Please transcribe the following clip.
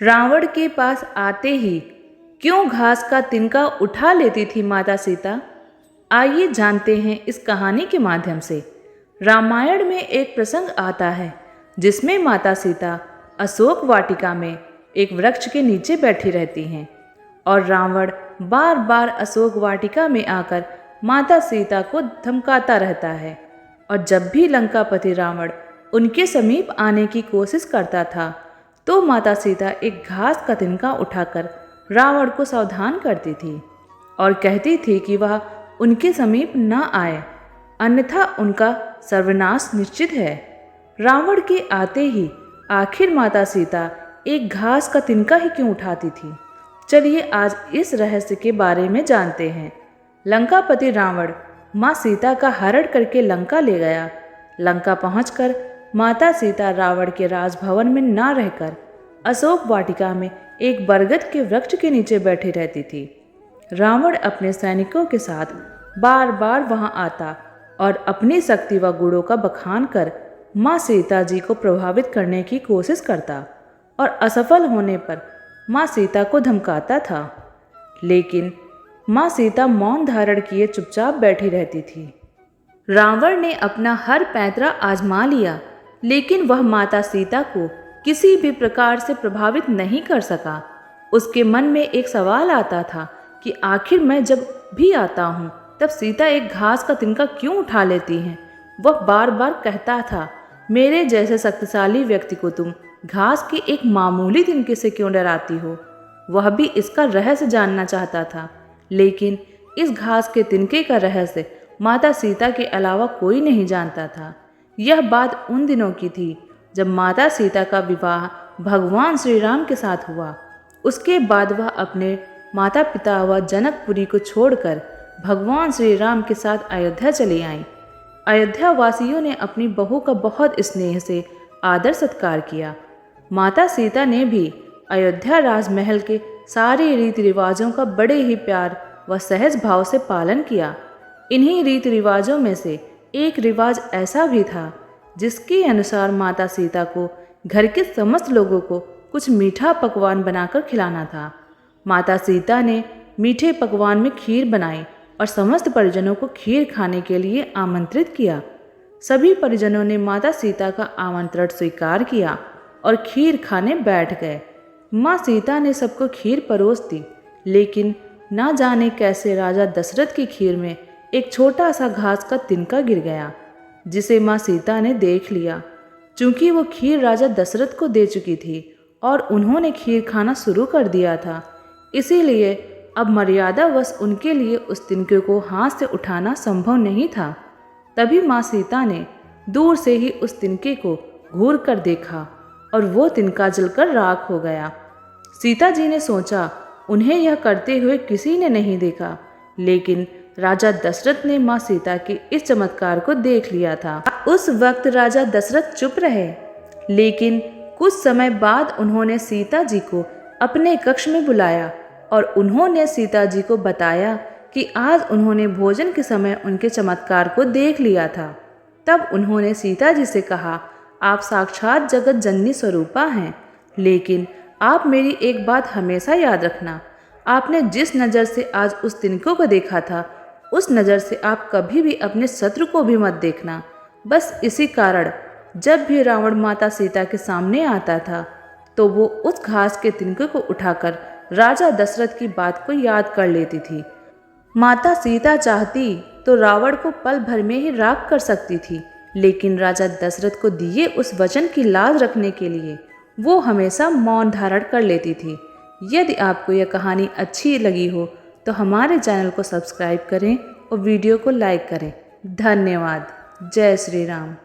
रावण के पास आते ही क्यों घास का तिनका उठा लेती थी माता सीता? आइए जानते हैं इस कहानी के माध्यम से। रामायण में एक प्रसंग आता है जिसमें माता सीता अशोक वाटिका में एक वृक्ष के नीचे बैठी रहती हैं और रावण बार बार अशोक वाटिका में आकर माता सीता को धमकाता रहता है। और जब भी लंकापति रावण उनके समीप आने की कोशिश करता था तो माता सीता एक घास का तिनका उठाकर रावण को सावधान करती थी और कहती थी कि वह उनके समीप न आए, अन्यथा उनका सर्वनाश निश्चित है। रावण के आते ही आखिर माता सीता एक घास का तिनका ही क्यों उठाती थी? चलिए आज इस रहस्य के बारे में जानते हैं। लंकापति रावण माँ सीता का हरण करके लंका ले गया। लंका पहुंचकर माता सीता रावण के राजभवन में न रहकर अशोक वाटिका में एक बरगद के वृक्ष के नीचे बैठी रहती थी। रावण अपने सैनिकों के साथ बार बार वहां आता और अपनी शक्ति व गुणों का बखान कर माँ सीता जी को प्रभावित करने की कोशिश करता और असफल होने पर माँ सीता को धमकाता था। लेकिन माँ सीता मौन धारण किए चुपचाप बैठी रहती थी। रावण ने अपना हर पैंतरा आजमा लिया, लेकिन वह माता सीता को किसी भी प्रकार से प्रभावित नहीं कर सका। उसके मन में एक सवाल आता था कि आखिर मैं जब भी आता हूँ तब सीता एक घास का तिनका क्यों उठा लेती हैं। वह बार बार कहता था, मेरे जैसे शक्तिशाली व्यक्ति को तुम घास के एक मामूली तिनके से क्यों डराती हो? वह भी इसका रहस्य जानना चाहता था, लेकिन इस घास के तिनके का रहस्य माता सीता के अलावा कोई नहीं जानता था। यह बात उन दिनों की थी जब माता सीता का विवाह भगवान श्री राम के साथ हुआ। उसके बाद वह अपने माता पिता व जनकपुरी को छोड़कर भगवान श्री राम के साथ अयोध्या चली आईं। अयोध्या वासियों ने अपनी बहू का बहुत स्नेह से आदर सत्कार किया। माता सीता ने भी अयोध्या राजमहल के सारे रीति रिवाजों का बड़े ही प्यार व सहज भाव से पालन किया। इन्हीं रीति रिवाजों में से एक रिवाज ऐसा भी था जिसके अनुसार माता सीता को घर के समस्त लोगों को कुछ मीठा पकवान बनाकर खिलाना था। माता सीता ने मीठे पकवान में खीर बनाई और समस्त परिजनों को खीर खाने के लिए आमंत्रित किया। सभी परिजनों ने माता सीता का आमंत्रण स्वीकार किया और खीर खाने बैठ गए। माँ सीता ने सबको खीर परोस दी, लेकिन ना जाने कैसे राजा दशरथ की खीर में एक छोटा सा घास का तिनका गिर गया, जिसे माँ सीता ने देख लिया। चूंकि वो खीर राजा दशरथ को दे चुकी थी और उन्होंने खीर खाना शुरू कर दिया था, इसीलिए अब मर्यादावश उनके लिए उस तिनके को हाथ से उठाना संभव नहीं था। तभी माँ सीता ने दूर से ही उस तिनके को घूर कर देखा और वो तिनका जलकर राख हो गया। सीता जी ने सोचा, उन्हें यह करते हुए किसी ने नहीं देखा, लेकिन राजा दशरथ ने माँ सीता के इस चमत्कार को देख लिया था। उस वक्त राजा दशरथ चुप रहे, लेकिन कुछ समय बाद उन्होंने सीता जी को अपने कक्ष में बुलाया और उन्होंने सीता जी को बताया कि आज उन्होंने भोजन के समय उनके चमत्कार को देख लिया था। तब उन्होंने सीता जी से कहा, आप साक्षात जगत जननी स्वरूपा हैं, लेकिन आप मेरी एक बात हमेशा याद रखना। आपने जिस नज़र से आज उस तिनकों को देखा था, उस नज़र से आप कभी भी अपने शत्रु को भी मत देखना। बस इसी कारण जब भी रावण माता सीता के सामने आता था तो वो उस घास के तिनके को उठाकर राजा दशरथ की बात को याद कर लेती थी। माता सीता चाहती तो रावण को पल भर में ही राख कर सकती थी, लेकिन राजा दशरथ को दिए उस वचन की लाज रखने के लिए वो हमेशा मौन धारण कर लेती थी। यदि आपको यह कहानी अच्छी लगी हो तो हमारे चैनल को सब्सक्राइब करें और वीडियो को लाइक करें। धन्यवाद। जय श्री राम।